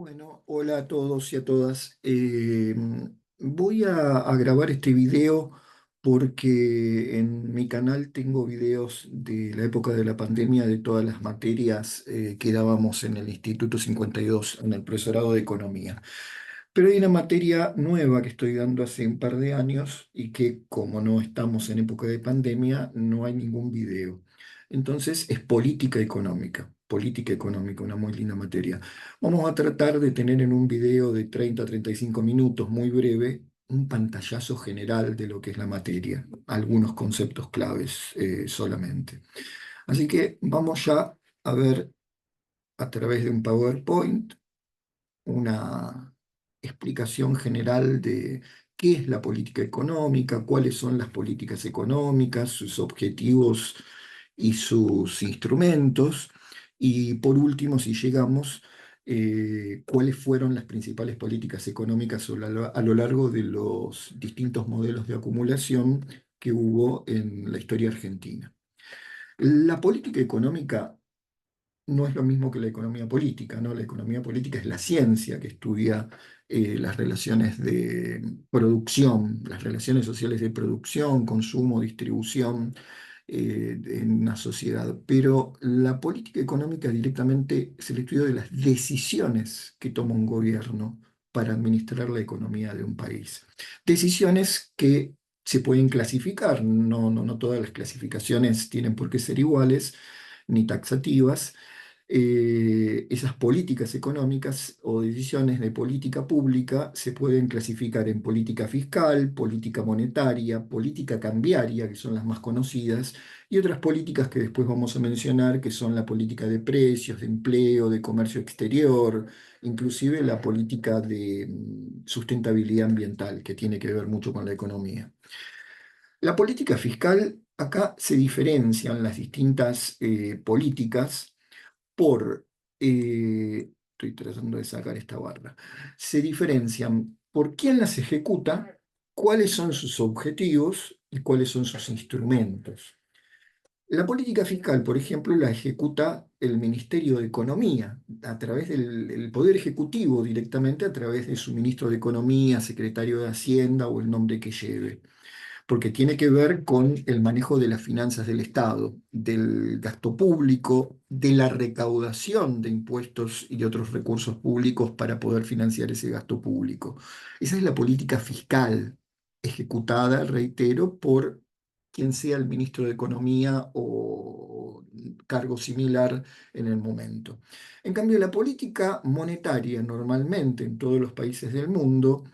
Bueno, hola a todos y a todas. Voy a grabar este video porque en mi canal tengo videos de la época de la pandemia de todas las materias que dábamos en el Instituto 52, en el profesorado de Economía. Pero hay una materia nueva que estoy dando hace un par de años y que como no estamos en época de pandemia, no hay ningún video. Entonces es política económica, una muy linda materia. Vamos a tratar de tener en un video de 30 a 35 minutos, muy breve, un pantallazo general de lo que es la materia, algunos conceptos claves solamente. Así que vamos ya a ver a través de un PowerPoint una explicación general de qué es la política económica, cuáles son las políticas económicas, sus objetivos y sus instrumentos. Y por último, si llegamos, cuáles fueron las principales políticas económicas a lo largo de los distintos modelos de acumulación que hubo en la historia argentina. La política económica no es lo mismo que la economía política, ¿no? La economía política es la ciencia que estudia las relaciones de producción, las relaciones sociales de producción, consumo, distribución en una sociedad. Pero la política económica directamente es el estudio de las decisiones que toma un gobierno para administrar la economía de un país. Decisiones que se pueden clasificar, no todas las clasificaciones tienen por qué ser iguales ni taxativas. Esas políticas económicas o decisiones de política pública se pueden clasificar en política fiscal, política monetaria, política cambiaria, que son las más conocidas, y otras políticas que después vamos a mencionar, que son la política de precios, de empleo, de comercio exterior, inclusive la política de sustentabilidad ambiental, que tiene que ver mucho con la economía. La política fiscal, acá se diferencian las distintas políticas por, estoy tratando de sacar esta barra, se diferencian por quién las ejecuta, cuáles son sus objetivos y cuáles son sus instrumentos. La política fiscal, por ejemplo, la ejecuta el Ministerio de Economía a través del Poder Ejecutivo directamente, a través de su ministro de Economía, secretario de Hacienda o el nombre que lleve, porque tiene que ver con el manejo de las finanzas del Estado, del gasto público, de la recaudación de impuestos y de otros recursos públicos para poder financiar ese gasto público. Esa es la política fiscal ejecutada, reitero, por quien sea el ministro de Economía o cargo similar en el momento. En cambio, la política monetaria normalmente en todos los países del mundo,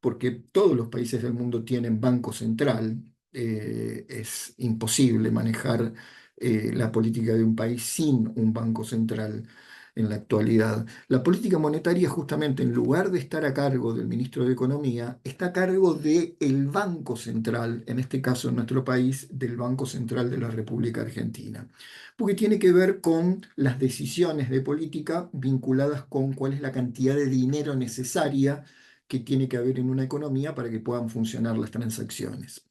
porque todos los países del mundo tienen banco central, es imposible manejar la política de un país sin un banco central en la actualidad. La política monetaria, justamente, en lugar de estar a cargo del ministro de Economía, está a cargo del Banco Central, en este caso en nuestro país, del Banco Central de la República Argentina, porque tiene que ver con las decisiones de política vinculadas con cuál es la cantidad de dinero necesaria que tiene que haber en una economía para que puedan funcionar las transacciones.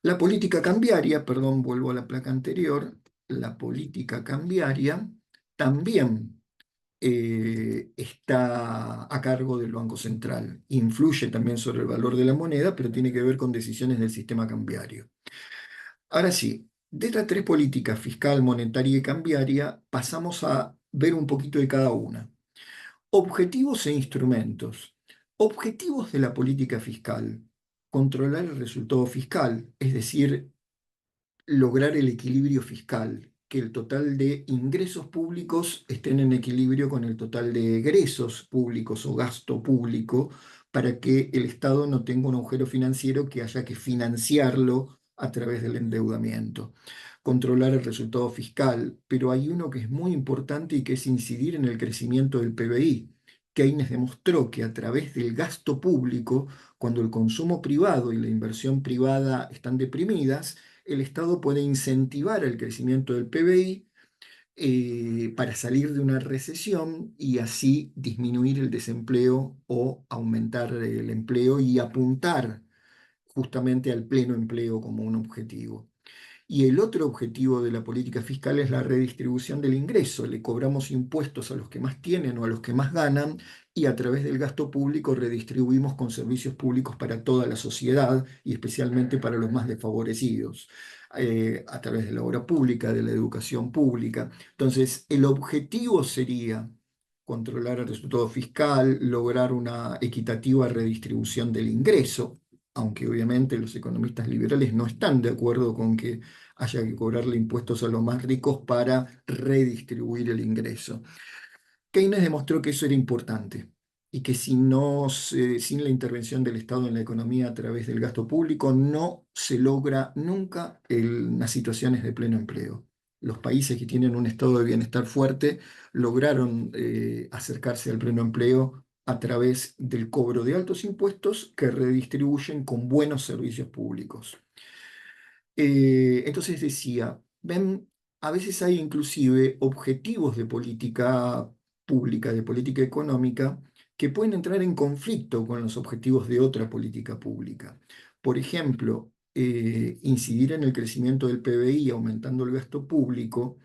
La política cambiaria, perdón, vuelvo a la placa anterior, la política cambiaria también está a cargo del Banco Central. Influye también sobre el valor de la moneda, pero tiene que ver con decisiones del sistema cambiario. Ahora sí, de estas tres políticas, fiscal, monetaria y cambiaria, pasamos a ver un poquito de cada una. Objetivos e instrumentos. Objetivos de la política fiscal. Controlar el resultado fiscal, es decir, lograr el equilibrio fiscal, que el total de ingresos públicos estén en equilibrio con el total de egresos públicos o gasto público, para que el Estado no tenga un agujero financiero que haya que financiarlo a través del endeudamiento. Controlar el resultado fiscal, pero hay uno que es muy importante y que es incidir en el crecimiento del PBI. Keynes demostró que a través del gasto público, cuando el consumo privado y la inversión privada están deprimidas, el Estado puede incentivar el crecimiento del PBI para salir de una recesión y así disminuir el desempleo o aumentar el empleo y apuntar justamente al pleno empleo como un objetivo. Y el otro objetivo de la política fiscal es la redistribución del ingreso. Le cobramos impuestos a los que más tienen o a los que más ganan y a través del gasto público redistribuimos con servicios públicos para toda la sociedad y especialmente para los más desfavorecidos, a través de la obra pública, de la educación pública. Entonces, el objetivo sería controlar el resultado fiscal, lograr una equitativa redistribución del ingreso, aunque obviamente los economistas liberales no están de acuerdo con que haya que cobrarle impuestos a los más ricos para redistribuir el ingreso. Keynes demostró que eso era importante y que si no sin la intervención del Estado en la economía a través del gasto público no se logra nunca las situaciones de pleno empleo. Los países que tienen un estado de bienestar fuerte lograron acercarse al pleno empleo a través del cobro de altos impuestos que redistribuyen con buenos servicios públicos. Entonces decía, ven, a veces hay inclusive objetivos de política pública, de política económica, que pueden entrar en conflicto con los objetivos de otra política pública. Por ejemplo, incidir en el crecimiento del PBI aumentando el gasto público.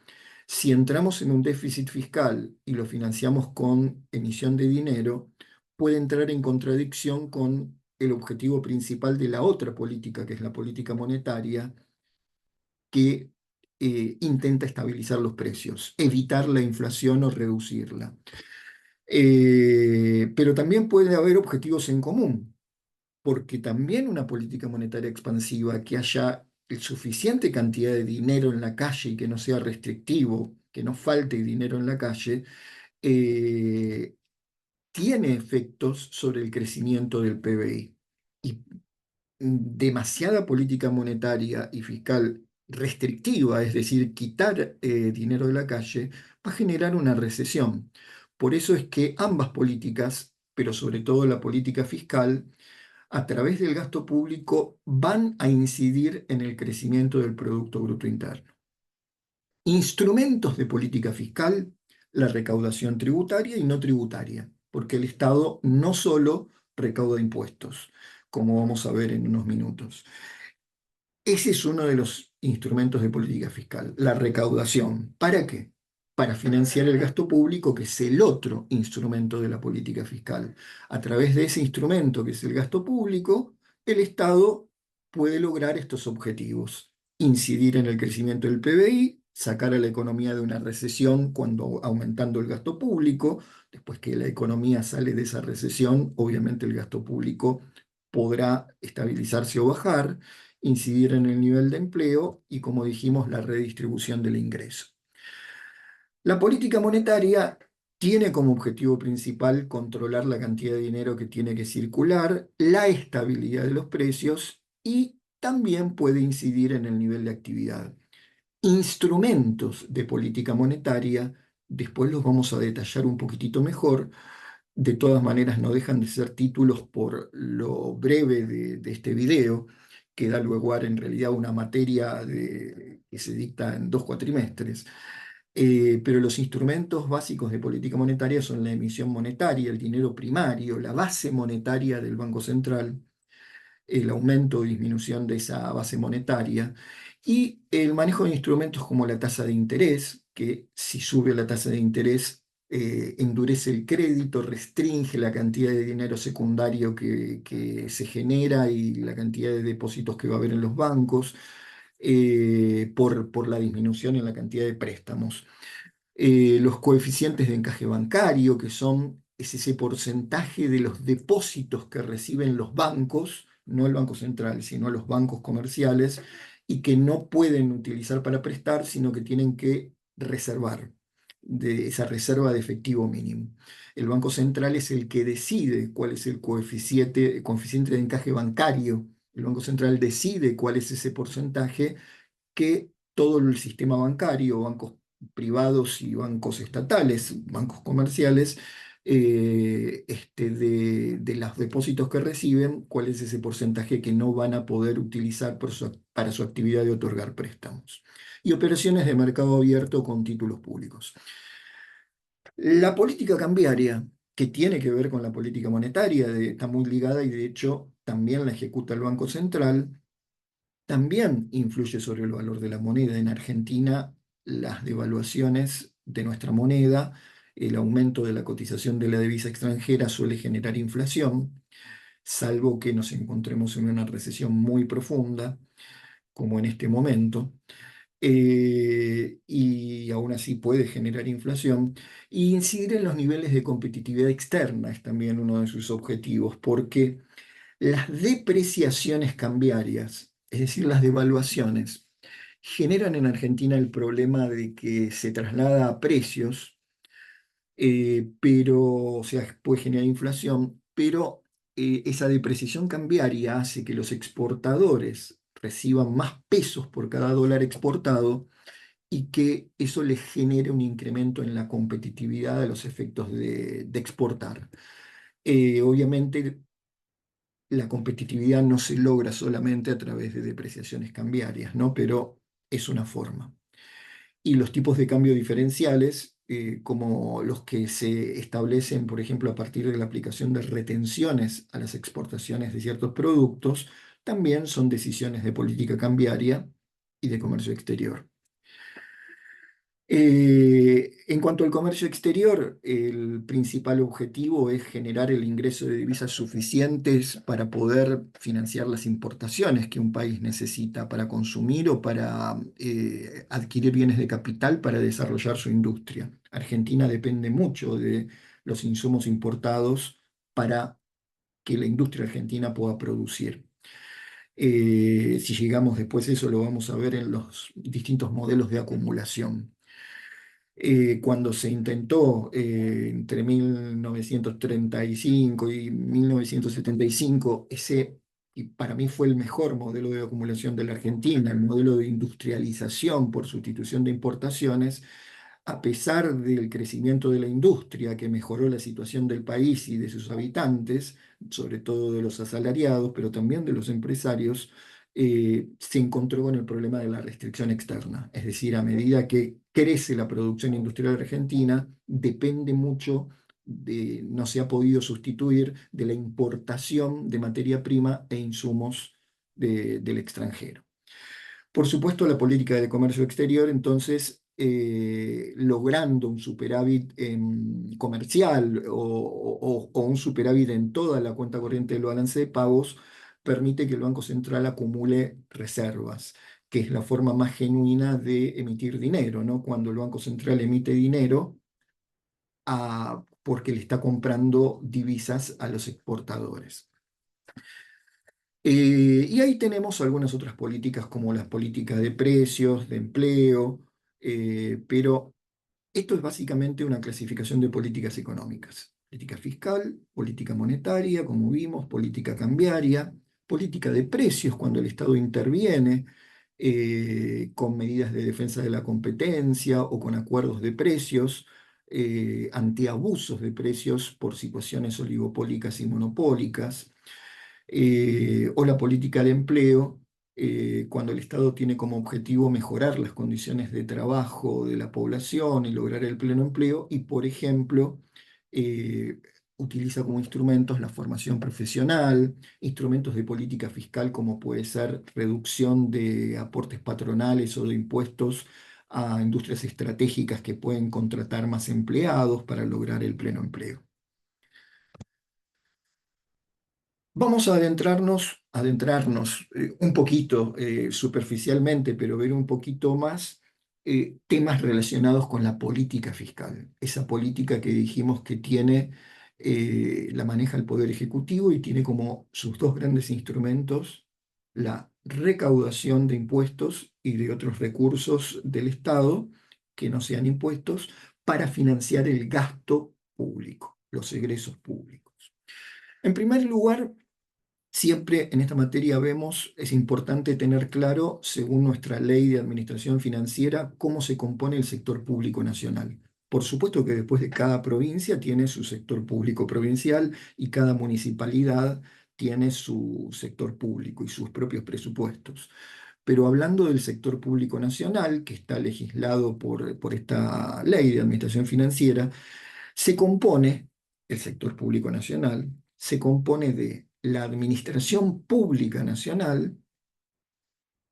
Si entramos en un déficit fiscal y lo financiamos con emisión de dinero, puede entrar en contradicción con el objetivo principal de la otra política, que es la política monetaria, que intenta estabilizar los precios, evitar la inflación o reducirla. Pero también puede haber objetivos en común, porque también una política monetaria expansiva, que haya suficiente cantidad de dinero en la calle y que no sea restrictivo, que no falte dinero en la calle, eh, tiene efectos sobre el crecimiento del PBI. Y demasiada política monetaria y fiscal restrictiva, es decir, quitar dinero de la calle, va a generar una recesión. Por eso es que ambas políticas, pero sobre todo la política fiscal, a través del gasto público, van a incidir en el crecimiento del Producto Bruto Interno. Instrumentos de política fiscal, la recaudación tributaria y no tributaria, porque el Estado no solo recauda impuestos, como vamos a ver en unos minutos. Ese es uno de los instrumentos de política fiscal, la recaudación. ¿Para qué? Para financiar el gasto público, que es el otro instrumento de la política fiscal. A través de ese instrumento, que es el gasto público, el Estado puede lograr estos objetivos: incidir en el crecimiento del PBI, sacar a la economía de una recesión cuando aumentando el gasto público. Después que la economía sale de esa recesión, obviamente el gasto público podrá estabilizarse o bajar, incidir en el nivel de empleo y, como dijimos, la redistribución del ingreso. La política monetaria tiene como objetivo principal controlar la cantidad de dinero que tiene que circular, la estabilidad de los precios y también puede incidir en el nivel de actividad. Instrumentos de política monetaria, después los vamos a detallar un poquitito mejor. De todas maneras, no dejan de ser títulos por lo breve de este video, que da lugar en realidad a una materia que se dicta en 2 cuatrimestres. Pero los instrumentos básicos de política monetaria son la emisión monetaria, el dinero primario, la base monetaria del Banco Central, el aumento o disminución de esa base monetaria, y el manejo de instrumentos como la tasa de interés, que si sube la tasa de interés, endurece el crédito, restringe la cantidad de dinero secundario que se genera y la cantidad de depósitos que va a haber en los bancos, por la disminución en la cantidad de préstamos. Los coeficientes de encaje bancario, que es ese porcentaje de los depósitos que reciben los bancos, no el Banco Central, sino los bancos comerciales, y que no pueden utilizar para prestar, sino que tienen que reservar de esa reserva de efectivo mínimo. El Banco Central es el que decide cuál es el coeficiente de encaje bancario. El Banco Central decide cuál es ese porcentaje que todo el sistema bancario, bancos privados y bancos estatales, bancos comerciales, de los depósitos que reciben, cuál es ese porcentaje que no van a poder utilizar para su actividad de otorgar préstamos. Y operaciones de mercado abierto con títulos públicos. La política cambiaria, que tiene que ver con la política monetaria, está muy ligada y de hecho también la ejecuta el Banco Central, también influye sobre el valor de la moneda. En Argentina, las devaluaciones de nuestra moneda, el aumento de la cotización de la divisa extranjera suele generar inflación, salvo que nos encontremos en una recesión muy profunda, como en este momento. Y aún así puede generar inflación. Y incidir en los niveles de competitividad externa es también uno de sus objetivos, porque las depreciaciones cambiarias, es decir, las devaluaciones, generan en Argentina el problema de que se traslada a precios, pero, o sea, puede generar inflación, pero esa depreciación cambiaria hace que los exportadores reciban más pesos por cada dólar exportado y que eso les genere un incremento en la competitividad de los efectos de exportar. Obviamente, la competitividad no se logra solamente a través de depreciaciones cambiarias, ¿no? Pero es una forma. Y los tipos de cambio diferenciales, como los que se establecen, por ejemplo, a partir de la aplicación de retenciones a las exportaciones de ciertos productos, también son decisiones de política cambiaria y de comercio exterior. En cuanto al comercio exterior, el principal objetivo es generar el ingreso de divisas suficientes para poder financiar las importaciones que un país necesita para consumir o para adquirir bienes de capital para desarrollar su industria. Argentina depende mucho de los insumos importados para que la industria argentina pueda producir. Si llegamos después, eso lo vamos a ver en los distintos modelos de acumulación. Cuando se intentó entre 1935 y 1975, ese y para mí fue el mejor modelo de acumulación de la Argentina, el modelo de industrialización por sustitución de importaciones, a pesar del crecimiento de la industria que mejoró la situación del país y de sus habitantes, sobre todo de los asalariados, pero también de los empresarios, se encontró con el problema de la restricción externa. Es decir, a medida que crece la producción industrial argentina, depende mucho no se ha podido sustituir de la importación de materia prima e insumos del extranjero. Por supuesto, la política de comercio exterior, entonces, logrando un superávit comercial o un superávit en toda la cuenta corriente del balance de pagos, permite que el Banco Central acumule reservas, que es la forma más genuina de emitir dinero, ¿no? Cuando el Banco Central emite dinero porque le está comprando divisas a los exportadores. Y ahí tenemos algunas otras políticas como las políticas de precios, de empleo, pero esto es básicamente una clasificación de políticas económicas. Política fiscal, política monetaria, como vimos, política cambiaria, política de precios cuando el Estado interviene con medidas de defensa de la competencia o con acuerdos de precios, antiabusos de precios por situaciones oligopólicas y monopólicas o la política de empleo, cuando el Estado tiene como objetivo mejorar las condiciones de trabajo de la población y lograr el pleno empleo, y por ejemplo, eh, utiliza como instrumentos la formación profesional, instrumentos de política fiscal como puede ser reducción de aportes patronales o de impuestos a industrias estratégicas que pueden contratar más empleados para lograr el pleno empleo. Vamos a adentrarnos un poquito superficialmente, pero ver un poquito más temas relacionados con la política fiscal. Esa política que dijimos que tiene, la maneja el Poder Ejecutivo y tiene como sus dos grandes instrumentos la recaudación de impuestos y de otros recursos del Estado que no sean impuestos para financiar el gasto público, los egresos públicos. En primer lugar, siempre en esta materia vemos, es importante tener claro, según nuestra ley de administración financiera, cómo se compone el sector público nacional. Por supuesto que después de cada provincia tiene su sector público provincial y cada municipalidad tiene su sector público y sus propios presupuestos. Pero hablando del sector público nacional, que está legislado por esta ley de administración financiera, se compone, el sector público nacional, se compone de la administración pública nacional,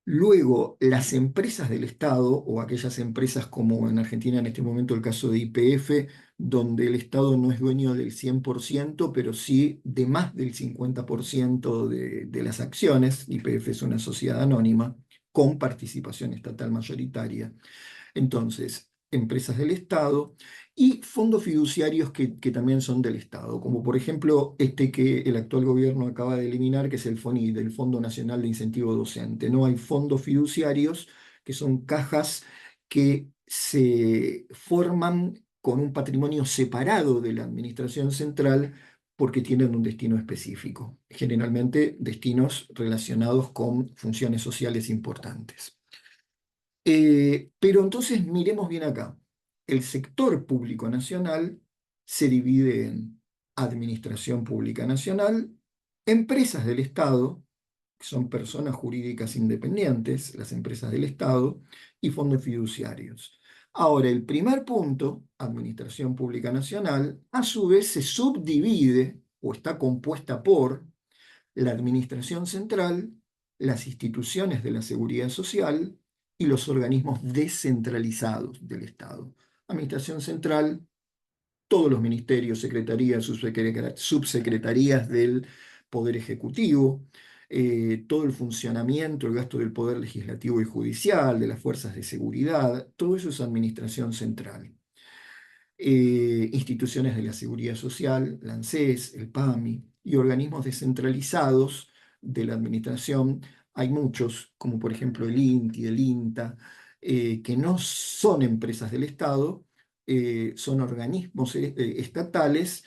Luego, las empresas del Estado, o aquellas empresas como en Argentina en este momento el caso de YPF, donde el Estado no es dueño del 100%, pero sí de más del 50% de las acciones. YPF es una sociedad anónima con participación estatal mayoritaria. Entonces, empresas del Estado y fondos fiduciarios que también son del Estado, como por ejemplo este que el actual gobierno acaba de eliminar, que es el FONI, el Fondo Nacional de Incentivo Docente. No hay fondos fiduciarios, que son cajas que se forman con un patrimonio separado de la administración central porque tienen un destino específico, generalmente destinos relacionados con funciones sociales importantes. Pero entonces miremos bien acá. El sector público nacional se divide en administración pública nacional, empresas del Estado, que son personas jurídicas independientes, las empresas del Estado, y fondos fiduciarios. Ahora, el primer punto, administración pública nacional, a su vez se subdivide o está compuesta por la administración central, las instituciones de la seguridad social y los organismos descentralizados del Estado. Administración central, todos los ministerios, secretarías, subsecretarías del Poder Ejecutivo, todo el funcionamiento, el gasto del Poder Legislativo y Judicial, de las fuerzas de seguridad, todo eso es administración central. Instituciones de la Seguridad Social, la ANSES, el PAMI, y organismos descentralizados de la administración. Hay muchos, como por ejemplo el INTI, el INTA, que no son empresas del Estado, son organismos estatales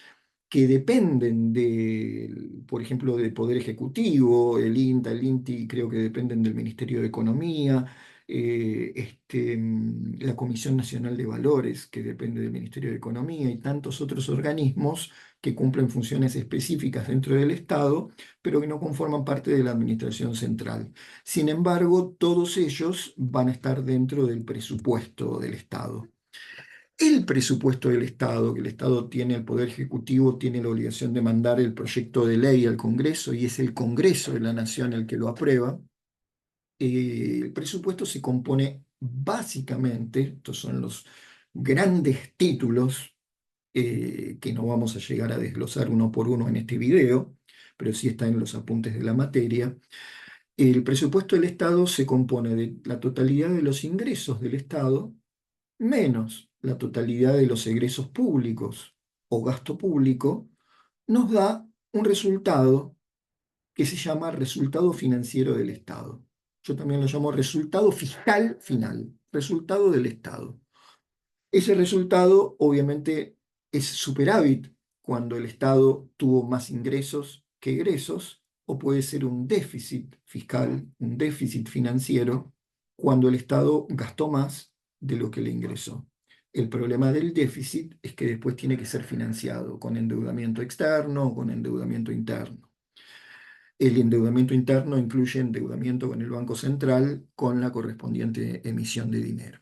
que dependen de, por ejemplo, del Poder Ejecutivo. El INTA, el INTI creo que dependen del Ministerio de Economía, la Comisión Nacional de Valores, que depende del Ministerio de Economía, y tantos otros organismos que cumplen funciones específicas dentro del Estado, pero que no conforman parte de la administración central. Sin embargo, todos ellos van a estar dentro del presupuesto del Estado. El presupuesto del Estado, que el Estado tiene, el Poder Ejecutivo tiene la obligación de mandar el proyecto de ley al Congreso, y es el Congreso de la Nación el que lo aprueba. El presupuesto se compone básicamente, estos son los grandes títulos, que no vamos a llegar a desglosar uno por uno en este video, pero sí está en los apuntes de la materia. El presupuesto del Estado se compone de la totalidad de los ingresos del Estado menos la totalidad de los egresos públicos o gasto público, nos da un resultado que se llama resultado financiero del Estado. Yo también lo llamo resultado fiscal final, resultado del Estado. Ese resultado obviamente es superávit cuando el Estado tuvo más ingresos que egresos, o puede ser un déficit fiscal, un déficit financiero, cuando el Estado gastó más de lo que le ingresó. El problema del déficit es que después tiene que ser financiado con endeudamiento externo o con endeudamiento interno. El endeudamiento interno incluye endeudamiento con el Banco Central con la correspondiente emisión de dinero.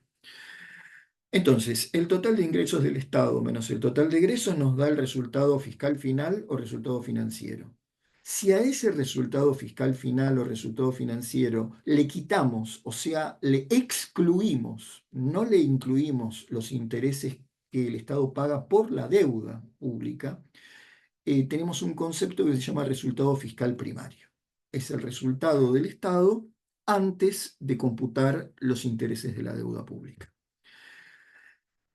Entonces, el total de ingresos del Estado menos el total de egresos nos da el resultado fiscal final o resultado financiero. Si a ese resultado fiscal final o resultado financiero le quitamos, o sea, le excluimos, no le incluimos los intereses que el Estado paga por la deuda pública, tenemos un concepto que se llama resultado fiscal primario. Es el resultado del Estado antes de computar los intereses de la deuda pública.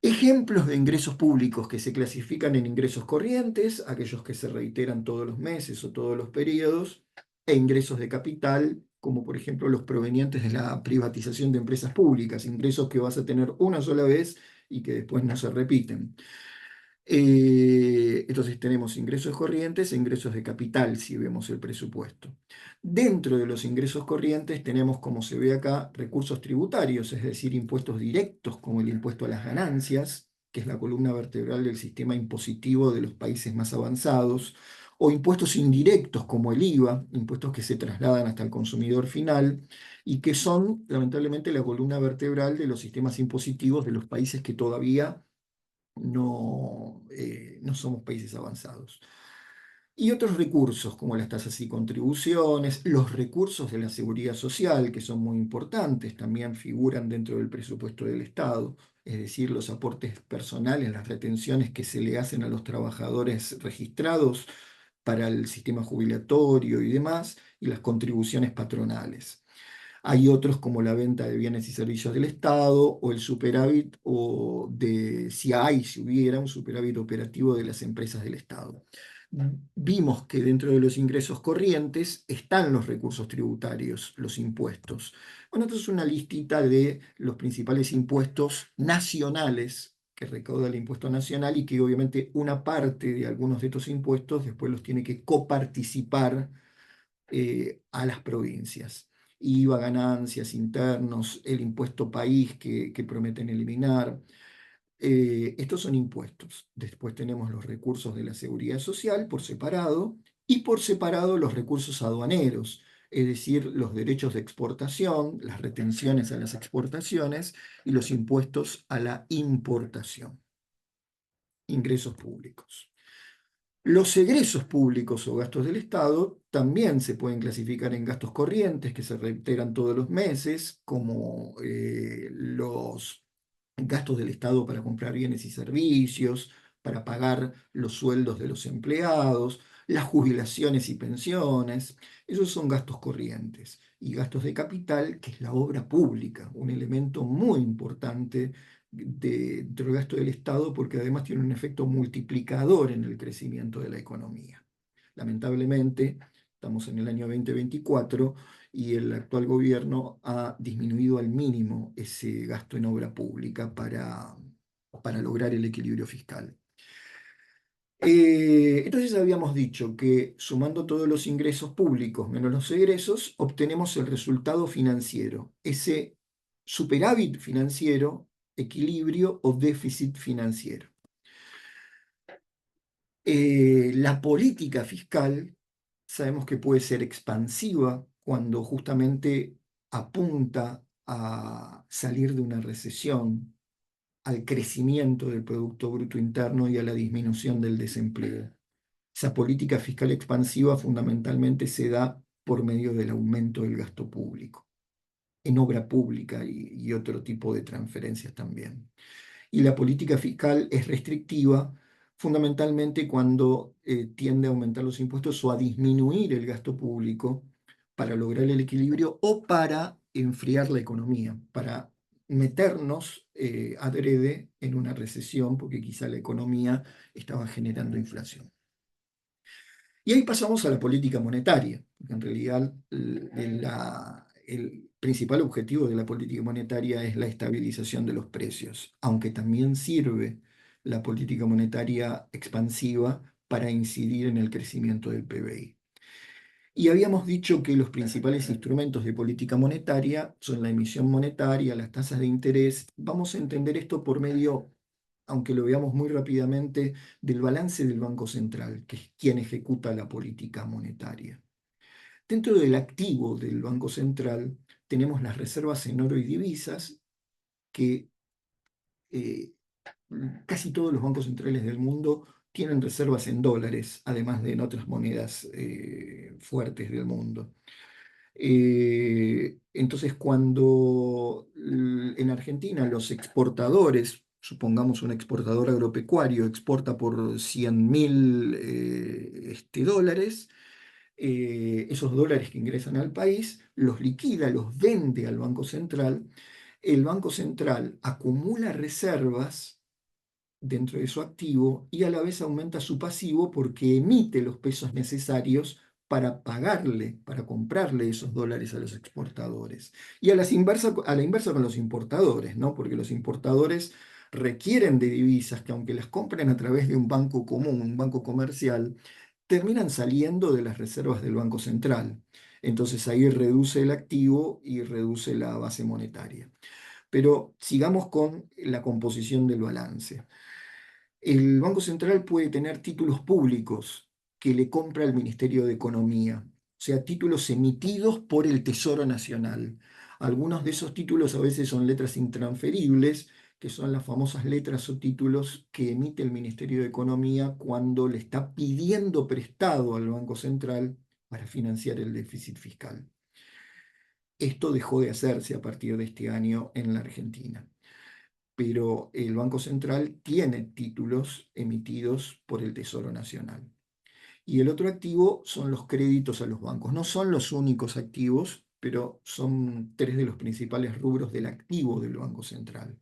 Ejemplos de ingresos públicos que se clasifican en ingresos corrientes, aquellos que se reiteran todos los meses o todos los periodos, e ingresos de capital, como por ejemplo los provenientes de la privatización de empresas públicas, ingresos que vas a tener una sola vez y que después no se repiten. Entonces tenemos ingresos corrientes e ingresos de capital si vemos el presupuesto. Dentro de los ingresos corrientes tenemos, como se ve acá, recursos tributarios, es decir, impuestos directos como el impuesto a las ganancias, que es la columna vertebral del sistema impositivo de los países más avanzados, o impuestos indirectos como el IVA, impuestos que se trasladan hasta el consumidor final y que son, lamentablemente, la columna vertebral de los sistemas impositivos de los países que todavía no somos países avanzados. Y otros recursos como las tasas y contribuciones, los recursos de la seguridad social, que son muy importantes, también figuran dentro del presupuesto del Estado, es decir, los aportes personales, las retenciones que se le hacen a los trabajadores registrados para el sistema jubilatorio y demás, y las contribuciones patronales. Hay otros como la venta de bienes y servicios del Estado o el superávit o de si hubiera un superávit operativo de las empresas del Estado. Vimos que dentro de los ingresos corrientes están los recursos tributarios, los impuestos. Bueno, esto es una listita de los principales impuestos nacionales que recauda el impuesto nacional y que obviamente una parte de algunos de estos impuestos después los tiene que coparticipar a las provincias. IVA, ganancias, internos, el impuesto país que prometen eliminar. Estos son impuestos. Después tenemos los recursos de la seguridad social por separado y por separado los recursos aduaneros, es decir, los derechos de exportación, las retenciones a las exportaciones y los impuestos a la importación, ingresos públicos. Los egresos públicos o gastos del Estado también se pueden clasificar en gastos corrientes que se reiteran todos los meses, como los gastos del Estado para comprar bienes y servicios, para pagar los sueldos de los empleados, las jubilaciones y pensiones. Esos son gastos corrientes. Y gastos de capital, que es la obra pública, un elemento muy importante del gasto del Estado porque además tiene un efecto multiplicador en el crecimiento de la economía. Lamentablemente, estamos en el año 2024 y el actual gobierno ha disminuido al mínimo ese gasto en obra pública para lograr el equilibrio fiscal. Entonces habíamos dicho que sumando todos los ingresos públicos menos los egresos, obtenemos el resultado financiero, ese superávit financiero, equilibrio o déficit financiero. La política fiscal sabemos que puede ser expansiva cuando justamente apunta a salir de una recesión, al crecimiento del Producto Bruto Interno y a la disminución del desempleo. Esa política fiscal expansiva fundamentalmente se da por medio del aumento del gasto público, en obra pública y otro tipo de transferencias también. Y la política fiscal es restrictiva fundamentalmente cuando tiende a aumentar los impuestos o a disminuir el gasto público para lograr el equilibrio o para enfriar la economía, para meternos adrede en una recesión porque quizá la economía estaba generando inflación. Y ahí pasamos a la política monetaria, porque en realidad el principal objetivo de la política monetaria es la estabilización de los precios, aunque también sirve la política monetaria expansiva para incidir en el crecimiento del PBI. Y habíamos dicho que los principales instrumentos de política monetaria son la emisión monetaria, las tasas de interés. Vamos a entender esto por medio, aunque lo veamos muy rápidamente, del balance del Banco Central, que es quien ejecuta la política monetaria. Dentro del activo del Banco Central tenemos las reservas en oro y divisas, que eh, casi todos los bancos centrales del mundo tienen reservas en dólares, además de en otras monedas fuertes del mundo. Entonces, cuando en Argentina los exportadores, supongamos un exportador agropecuario, exporta por 100.000 dólares, esos dólares que ingresan al país, los liquida, los vende al Banco Central, el Banco Central acumula reservas dentro de su activo y a la vez aumenta su pasivo porque emite los pesos necesarios para pagarle, para comprarle esos dólares a los exportadores. Y a la inversa con los importadores, ¿no? Porque los importadores requieren de divisas que aunque las compren a través de un banco común, un banco comercial, terminan saliendo de las reservas del Banco Central. Entonces ahí reduce el activo y reduce la base monetaria. Pero sigamos con la composición del balance. El Banco Central puede tener títulos públicos que le compra el Ministerio de Economía, o sea, títulos emitidos por el Tesoro Nacional. Algunos de esos títulos a veces son letras intransferibles que son las famosas letras o títulos que emite el Ministerio de Economía cuando le está pidiendo prestado al Banco Central para financiar el déficit fiscal. Esto dejó de hacerse a partir de este año en la Argentina, pero el Banco Central tiene títulos emitidos por el Tesoro Nacional. Y el otro activo son los créditos a los bancos. No son los únicos activos, pero son tres de los principales rubros del activo del Banco Central.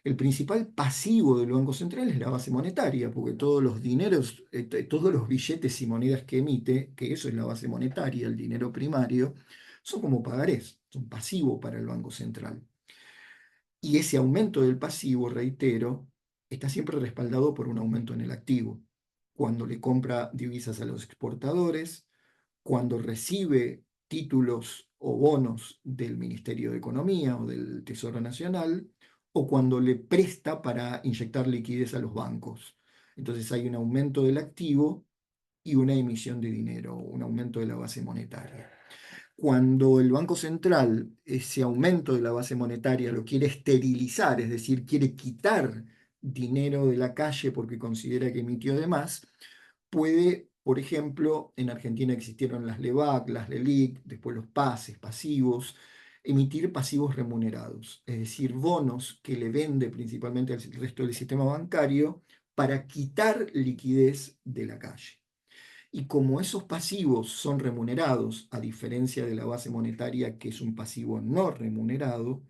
El principal pasivo del Banco Central es la base monetaria, porque todos los dineros, todos los billetes y monedas que emite, que eso es la base monetaria, el dinero primario, son como pagarés, son pasivos para el Banco Central. Y ese aumento del pasivo, reitero, está siempre respaldado por un aumento en el activo. Cuando le compra divisas a los exportadores, cuando recibe títulos o bonos del Ministerio de Economía o del Tesoro Nacional, o cuando le presta para inyectar liquidez a los bancos. Entonces hay un aumento del activo y una emisión de dinero, un aumento de la base monetaria. Cuando el Banco Central ese aumento de la base monetaria lo quiere esterilizar, es decir, quiere quitar dinero de la calle porque considera que emitió de más, puede, por ejemplo, en Argentina existieron las LEBAC, las LELIC, después los pases, pasivos, emitir pasivos remunerados, es decir, bonos que le vende principalmente al resto del sistema bancario para quitar liquidez de la calle. Y como esos pasivos son remunerados, a diferencia de la base monetaria, que es un pasivo no remunerado,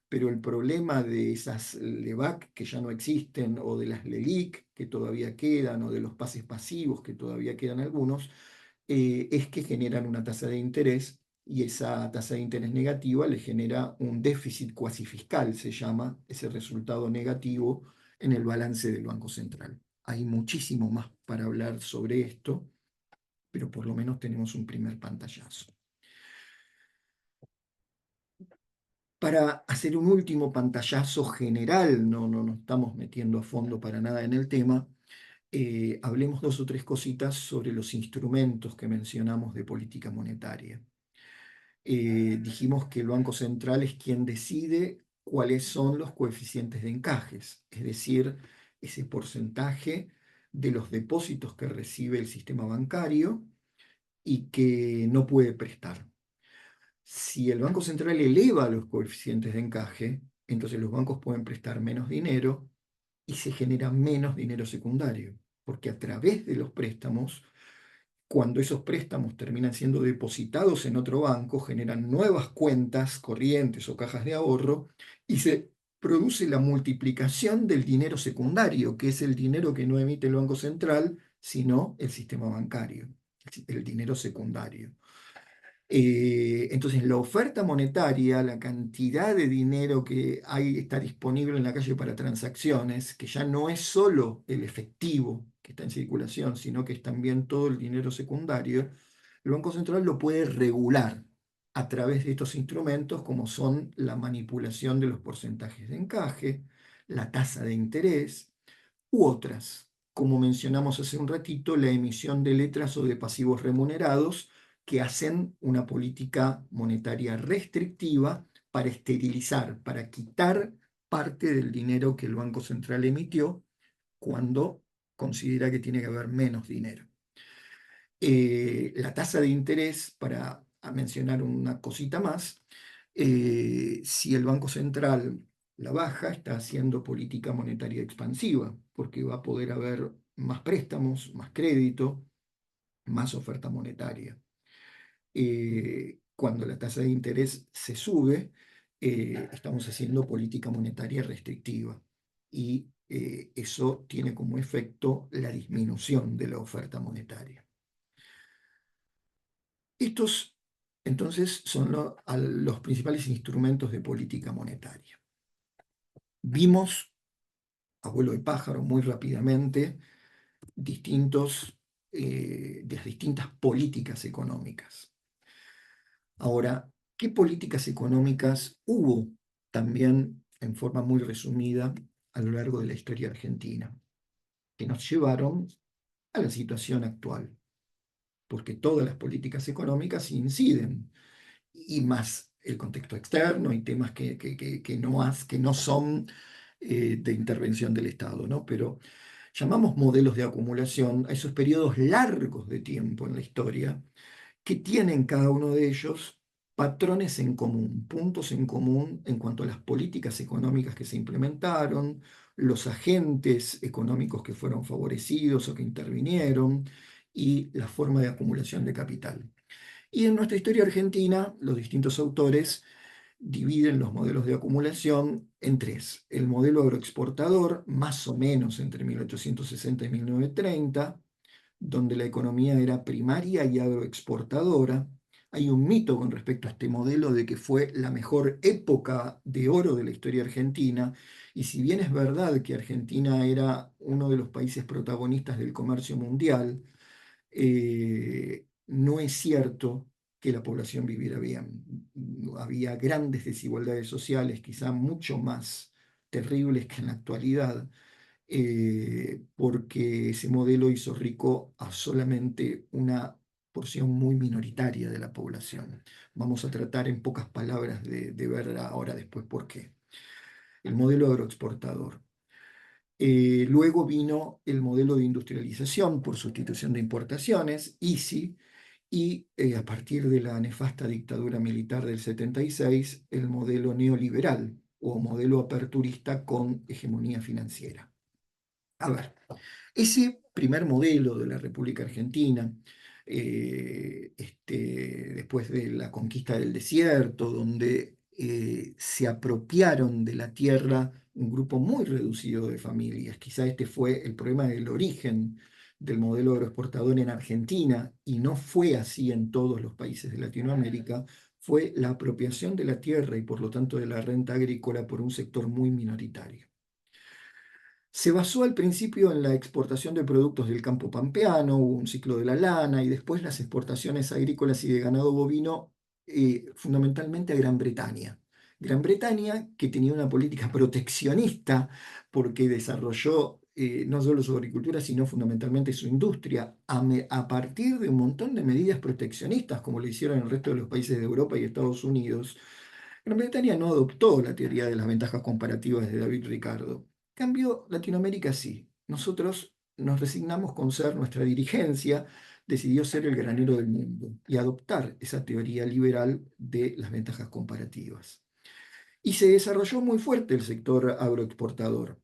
pero el problema de esas LEVAC que ya no existen, o de las LELIC que todavía quedan, o de los pases pasivos que todavía quedan algunos, es que generan una tasa de interés y esa tasa de interés negativa le genera un déficit cuasi fiscal, se llama ese resultado negativo en el balance del Banco Central. Hay muchísimo más para hablar sobre esto, pero por lo menos tenemos un primer pantallazo. Para hacer un último pantallazo general, no nos estamos metiendo a fondo para nada en el tema, hablemos dos o tres cositas sobre los instrumentos que mencionamos de política monetaria. Dijimos que el Banco Central es quien decide cuáles son los coeficientes de encajes, es decir, ese porcentaje de los depósitos que recibe el sistema bancario y que no puede prestar. Si el Banco Central eleva los coeficientes de encaje, entonces los bancos pueden prestar menos dinero y se genera menos dinero secundario, porque a través de los préstamos, cuando esos préstamos terminan siendo depositados en otro banco, generan nuevas cuentas corrientes o cajas de ahorro y se produce la multiplicación del dinero secundario, que es el dinero que no emite el Banco Central, sino el sistema bancario, el dinero secundario. Entonces, la oferta monetaria, la cantidad de dinero que está disponible en la calle para transacciones, que ya no es solo el efectivo que está en circulación, sino que es también todo el dinero secundario, el Banco Central lo puede regular a través de estos instrumentos como son la manipulación de los porcentajes de encaje, la tasa de interés u otras, como mencionamos hace un ratito, la emisión de letras o de pasivos remunerados que hacen una política monetaria restrictiva para esterilizar, para quitar parte del dinero que el Banco Central emitió cuando considera que tiene que haber menos dinero. La tasa de interés, para mencionar una cosita más, si el Banco Central la baja, está haciendo política monetaria expansiva, porque va a poder haber más préstamos, más crédito, más oferta monetaria. Cuando la tasa de interés se sube, estamos haciendo política monetaria restrictiva y eso tiene como efecto la disminución de la oferta monetaria. Estos entonces son los principales instrumentos de política monetaria. Vimos, a vuelo de pájaro, muy rápidamente, de las distintas políticas económicas. Ahora, ¿qué políticas económicas hubo también en forma muy resumida a lo largo de la historia argentina que nos llevaron a la situación actual? Porque todas las políticas económicas inciden, y más el contexto externo y temas que no son de intervención del Estado, ¿no? Pero llamamos modelos de acumulación a esos periodos largos de tiempo en la historia que tienen cada uno de ellos patrones en común, puntos en común en cuanto a las políticas económicas que se implementaron, los agentes económicos que fueron favorecidos o que intervinieron y la forma de acumulación de capital. Y en nuestra historia argentina, los distintos autores dividen los modelos de acumulación en tres. El modelo agroexportador, más o menos entre 1860 y 1930, donde la economía era primaria y agroexportadora. Hay un mito con respecto a este modelo de que fue la mejor época de oro de la historia argentina, y si bien es verdad que Argentina era uno de los países protagonistas del comercio mundial, no es cierto que la población viviera bien. Había grandes desigualdades sociales, quizá mucho más terribles que en la actualidad, porque ese modelo hizo rico a solamente una porción muy minoritaria de la población. Vamos a tratar en pocas palabras de ver ahora después por qué. El modelo agroexportador. Luego vino el modelo de industrialización por sustitución de importaciones, ISI, y a partir de la nefasta dictadura militar del 76, el modelo neoliberal o modelo aperturista con hegemonía financiera. A ver, ese primer modelo de la República Argentina, después de la conquista del desierto, donde se apropiaron de la tierra un grupo muy reducido de familias, quizá este fue el problema del origen del modelo agroexportador en Argentina, y no fue así en todos los países de Latinoamérica, fue la apropiación de la tierra y por lo tanto de la renta agrícola por un sector muy minoritario. Se basó al principio en la exportación de productos del campo pampeano, hubo un ciclo de la lana y después las exportaciones agrícolas y de ganado bovino, fundamentalmente a Gran Bretaña. Gran Bretaña, que tenía una política proteccionista porque desarrolló no solo su agricultura, sino fundamentalmente su industria, a partir de un montón de medidas proteccionistas, como lo hicieron el resto de los países de Europa y Estados Unidos. Gran Bretaña no adoptó la teoría de las ventajas comparativas de David Ricardo. Cambio, Latinoamérica sí. Nosotros nos resignamos con ser nuestra dirigencia, decidió ser el granero del mundo y adoptar esa teoría liberal de las ventajas comparativas. Y se desarrolló muy fuerte el sector agroexportador,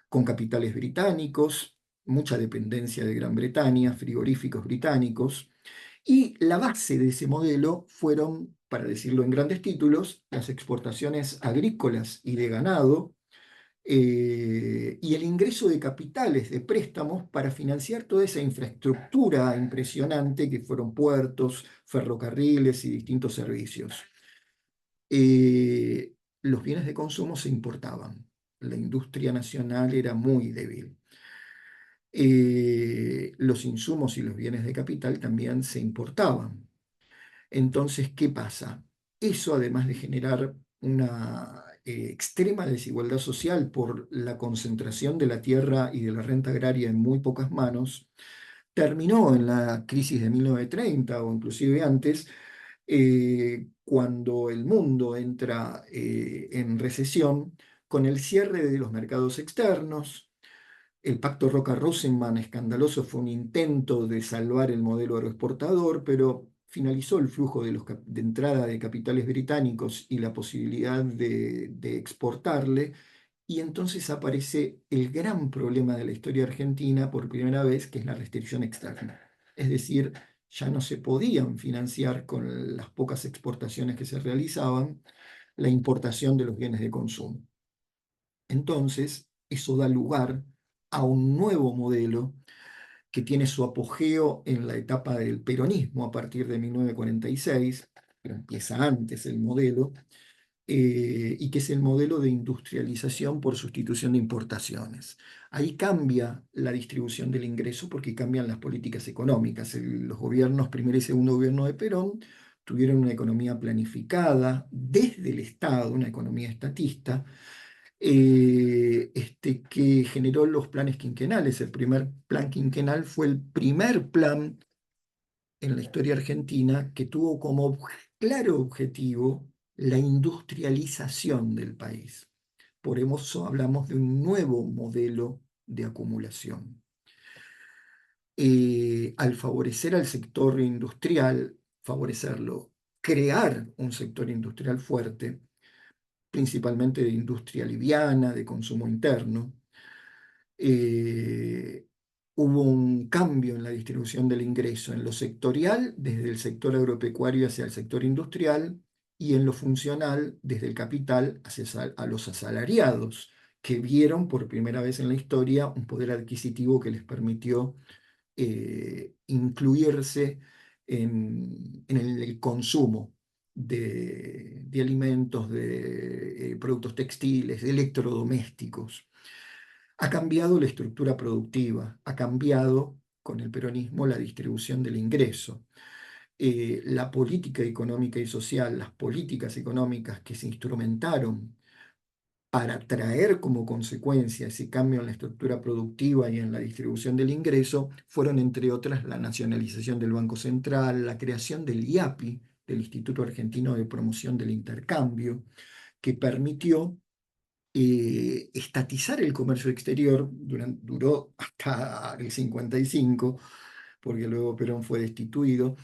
con capitales británicos, mucha dependencia de Gran Bretaña, frigoríficos británicos, y la base de ese modelo fueron, para decirlo en grandes títulos, las exportaciones agrícolas y de ganado, y el ingreso de capitales, de préstamos para financiar toda esa infraestructura impresionante que fueron puertos, ferrocarriles y distintos servicios. Los bienes de consumo se importaban. La industria nacional era muy débil. Los insumos y los bienes de capital también se importaban. Entonces, ¿qué pasa? Eso, además de generar una extrema desigualdad social por la concentración de la tierra y de la renta agraria en muy pocas manos, terminó en la crisis de 1930 o inclusive antes, cuando el mundo entra en recesión con el cierre de los mercados externos. El pacto Roca-Rosenman escandaloso fue un intento de salvar el modelo aeroexportador, pero finalizó el flujo de entrada de capitales británicos y la posibilidad de exportarle, y entonces aparece el gran problema de la historia argentina por primera vez, que es la restricción externa. Es decir, ya no se podían financiar con las pocas exportaciones que se realizaban la importación de los bienes de consumo. Entonces, eso da lugar a un nuevo modelo que tiene su apogeo en la etapa del peronismo a partir de 1946, pero empieza antes el modelo, y que es el modelo de industrialización por sustitución de importaciones. Ahí cambia la distribución del ingreso porque cambian las políticas económicas. Los gobiernos, primer y segundo gobierno de Perón, tuvieron una economía planificada desde el Estado, una economía estatista, que generó los planes quinquenales. El primer plan quinquenal fue el primer plan en la historia argentina que tuvo como claro objetivo la industrialización del país. por eso hablamos de un nuevo modelo de acumulación. Al favorecer al sector industrial, favorecerlo, crear un sector industrial fuerte, principalmente de industria liviana, de consumo interno, eh, hubo un cambio en la distribución del ingreso en lo sectorial, desde el sector agropecuario hacia el sector industrial, y en lo funcional, desde el capital hacia a los asalariados, que vieron por primera vez en la historia un poder adquisitivo que les permitió incluirse en el consumo de alimentos, de productos textiles, de electrodomésticos. Ha cambiado la estructura productiva, ha cambiado con el peronismo la distribución del ingreso. La política económica y social, las políticas económicas que se instrumentaron para traer como consecuencia ese cambio en la estructura productiva y en la distribución del ingreso, fueron, entre otras, la nacionalización del Banco Central, la creación del IAPI, del Instituto Argentino de Promoción del Intercambio, que permitió estatizar el comercio exterior, duró hasta el 55, porque luego Perón fue destituido,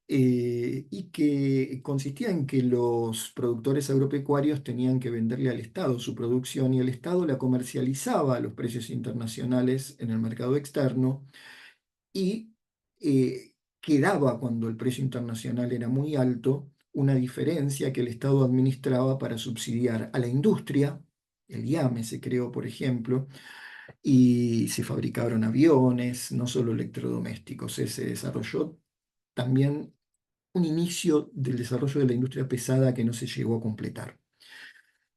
y que consistía en que los productores agropecuarios tenían que venderle al Estado su producción y el Estado la comercializaba a los precios internacionales en el mercado externo y quedaba, cuando el precio internacional era muy alto, una diferencia que el Estado administraba para subsidiar a la industria. El IAME se creó, por ejemplo, y se fabricaron aviones, no solo electrodomésticos. Se desarrolló también un inicio del desarrollo de la industria pesada que no se llegó a completar.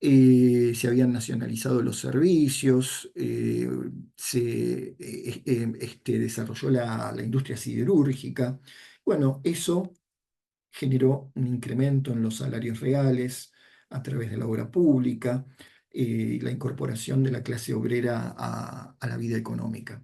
Se habían nacionalizado los servicios, se desarrolló la industria siderúrgica. Bueno, eso generó un incremento en los salarios reales a través de la obra pública, la incorporación de la clase obrera a la vida económica.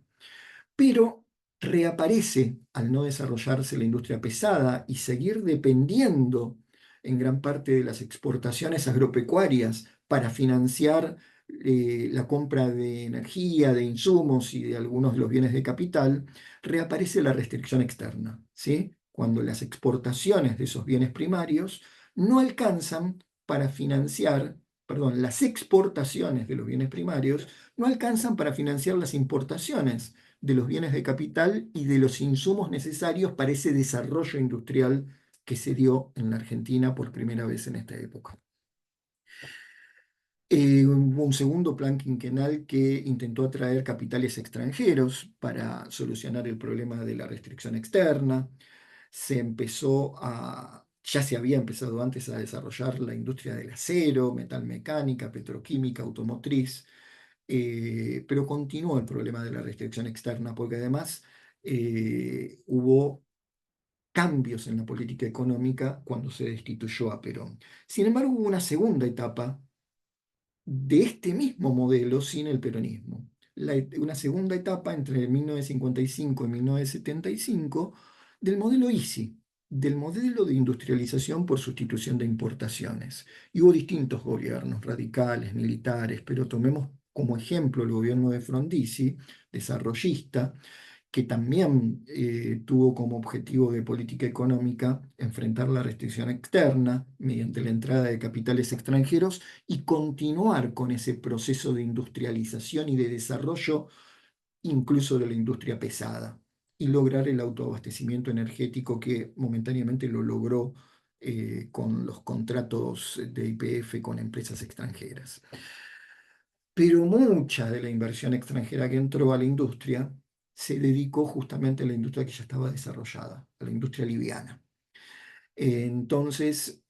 Pero reaparece al no desarrollarse la industria pesada y seguir dependiendo en gran parte de las exportaciones agropecuarias para financiar la compra de energía, de insumos y de algunos de los bienes de capital, reaparece la restricción externa, ¿sí? Cuando las exportaciones de esos bienes primarios no alcanzan para financiar, perdón, las exportaciones de los bienes primarios no alcanzan para financiar las importaciones de los bienes de capital y de los insumos necesarios para ese desarrollo industrial que se dio en la Argentina por primera vez en esta época. Hubo un segundo plan quinquenal que intentó atraer capitales extranjeros para solucionar el problema de la restricción externa. Ya se había empezado antes a desarrollar la industria del acero, metalmecánica, petroquímica, automotriz, pero continuó el problema de la restricción externa, porque además hubo cambios en la política económica cuando se destituyó a Perón. Sin embargo, hubo una segunda etapa de este mismo modelo sin el peronismo. Una segunda etapa entre 1955 y 1975 del modelo ISI, del modelo de industrialización por sustitución de importaciones. Y hubo distintos gobiernos, radicales, militares, pero tomemos como ejemplo el gobierno de Frondizi, desarrollista, que también tuvo como objetivo de política económica enfrentar la restricción externa mediante la entrada de capitales extranjeros y continuar con ese proceso de industrialización y de desarrollo incluso de la industria pesada y lograr el autoabastecimiento energético que momentáneamente lo logró con los contratos de YPF con empresas extranjeras. Pero mucha de la inversión extranjera que entró a la industria se dedicó justamente a la industria que ya estaba desarrollada, a la industria liviana. Entonces,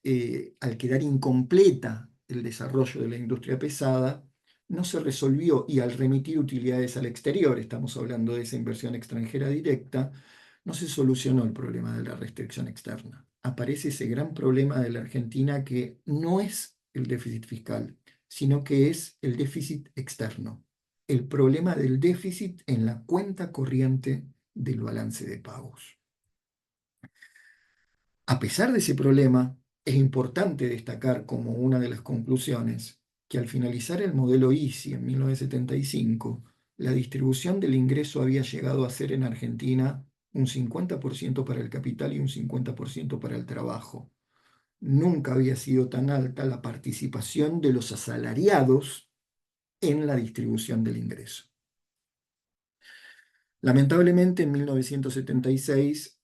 al quedar incompleta el desarrollo de la industria pesada, no se resolvió y al remitir utilidades al exterior, estamos hablando de esa inversión extranjera directa, no se solucionó el problema de la restricción externa. Aparece ese gran problema de la Argentina que no es el déficit fiscal, sino que es el déficit externo, el problema del déficit en la cuenta corriente del balance de pagos. A pesar de ese problema, es importante destacar como una de las conclusiones que al finalizar el modelo ISI en 1975, la distribución del ingreso había llegado a ser en Argentina un 50% para el capital y un 50% para el trabajo. Nunca había sido tan alta la participación de los asalariados en la distribución del ingreso. Lamentablemente, en 1976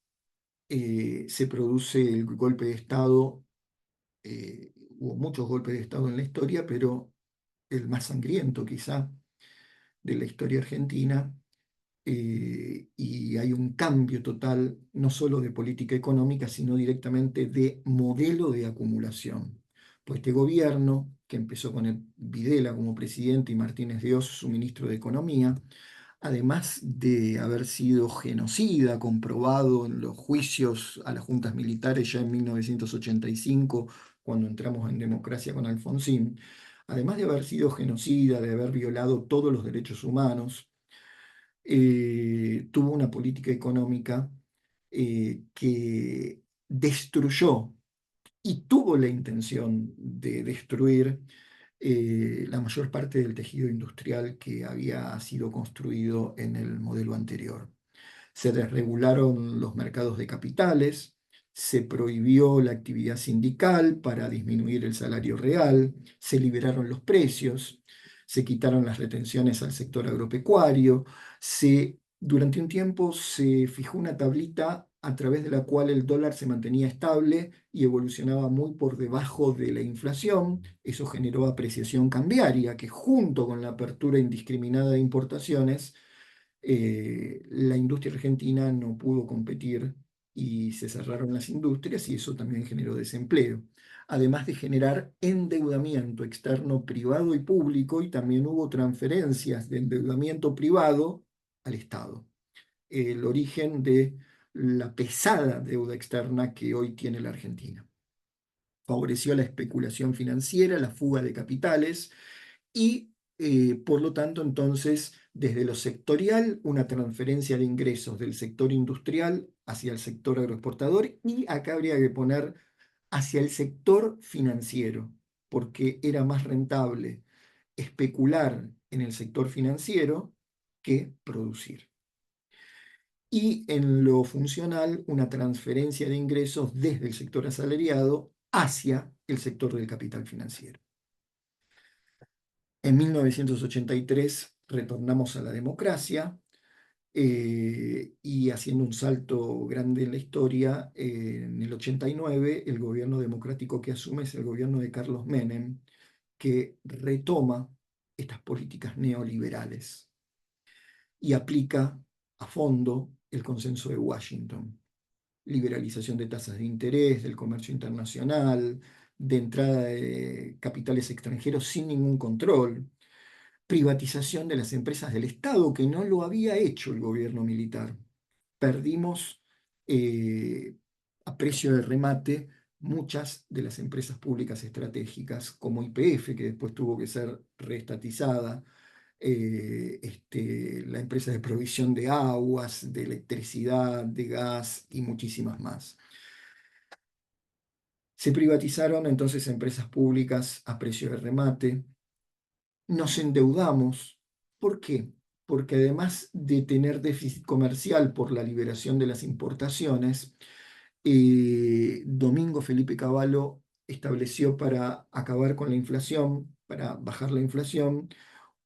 se produce el golpe de Estado. Hubo muchos golpes de Estado en la historia, pero el más sangriento quizá de la historia argentina, y hay un cambio total, no solo de política económica, sino directamente de modelo de acumulación. Pues este gobierno, que empezó con el Videla como presidente y Martínez de Oz, su ministro de Economía, además de haber sido genocida, comprobado en los juicios a las juntas militares ya en 1985, cuando entramos en democracia con Alfonsín, además de haber sido genocida, de haber violado todos los derechos humanos, tuvo una política económica que destruyó y tuvo la intención de destruir la mayor parte del tejido industrial que había sido construido en el modelo anterior. Se desregularon los mercados de capitales, se prohibió la actividad sindical para disminuir el salario real, se liberaron los precios, se quitaron las retenciones al sector agropecuario, durante un tiempo se fijó una tablita a través de la cual el dólar se mantenía estable y evolucionaba muy por debajo de la inflación. Eso generó apreciación cambiaria, que junto con la apertura indiscriminada de importaciones, la industria argentina no pudo competir y se cerraron las industrias y eso también generó desempleo, además de generar endeudamiento externo privado y público, y también hubo transferencias de endeudamiento privado al Estado, el origen de la pesada deuda externa que hoy tiene la Argentina. Favoreció la especulación financiera, la fuga de capitales y, por lo tanto, entonces, desde lo sectorial, una transferencia de ingresos del sector industrial hacia el sector agroexportador, y acá habría que poner hacia el sector financiero, porque era más rentable especular en el sector financiero que producir. Y en lo funcional, una transferencia de ingresos desde el sector asalariado hacia el sector del capital financiero. En 1983 retornamos a la democracia, y haciendo un salto grande en la historia, en el 89 el gobierno democrático que asume es el gobierno de Carlos Menem, que retoma estas políticas neoliberales y aplica a fondo el consenso de Washington: liberalización de tasas de interés, del comercio internacional, de entrada de capitales extranjeros sin ningún control, privatización de las empresas del Estado, que no lo había hecho el gobierno militar. Perdimos, a precio de remate, muchas de las empresas públicas estratégicas, como YPF, que después tuvo que ser reestatizada, la empresa de provisión de aguas, de electricidad, de gas y muchísimas más. Se privatizaron entonces empresas públicas a precio de remate. Nos endeudamos. ¿Por qué? Porque además de tener déficit comercial por la liberación de las importaciones, Domingo Felipe Cavallo estableció, para acabar con la inflación, para bajar la inflación,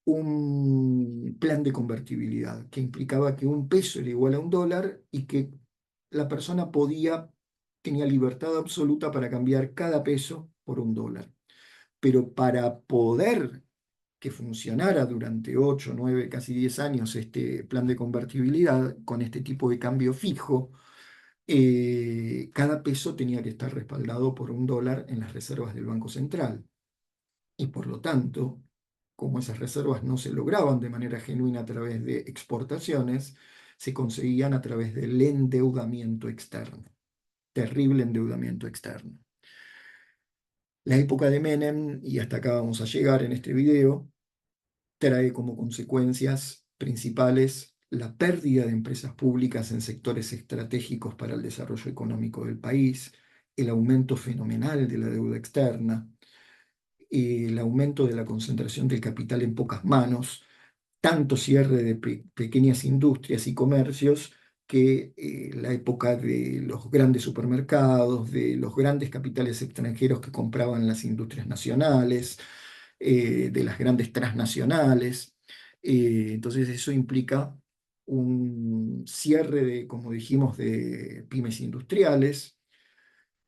un plan de convertibilidad que implicaba que un peso era igual a un dólar y que la persona tenía libertad absoluta para cambiar cada peso por un dólar. Pero para poder que funcionara durante 8, 9, casi 10 años este plan de convertibilidad con este tipo de cambio fijo, cada peso tenía que estar respaldado por un dólar en las reservas del Banco Central. Y por lo tanto, como esas reservas no se lograban de manera genuina a través de exportaciones, se conseguían a través del endeudamiento externo, terrible endeudamiento externo. La época de Menem, y hasta acá vamos a llegar en este video, trae como consecuencias principales la pérdida de empresas públicas en sectores estratégicos para el desarrollo económico del país, el aumento fenomenal de la deuda externa, el aumento de la concentración del capital en pocas manos, tanto cierre de pequeñas industrias y comercios que la época de los grandes supermercados, de los grandes capitales extranjeros que compraban las industrias nacionales, de las grandes transnacionales. Entonces eso implica un cierre de, como dijimos, de pymes industriales,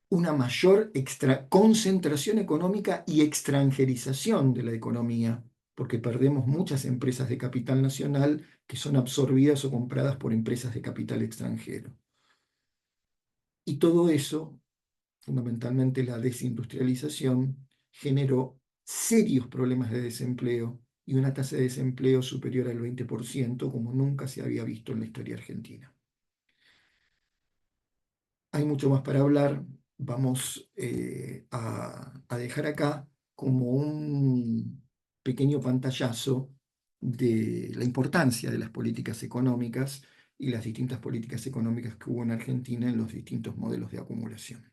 una mayor concentración económica y extranjerización de la economía, porque perdemos muchas empresas de capital nacional que son absorbidas o compradas por empresas de capital extranjero. Y todo eso, fundamentalmente la desindustrialización, generó serios problemas de desempleo y una tasa de desempleo superior al 20%, como nunca se había visto en la historia argentina. Hay mucho más para hablar. Vamos a dejar acá como un pequeño pantallazo de la importancia de las políticas económicas y las distintas políticas económicas que hubo en Argentina en los distintos modelos de acumulación.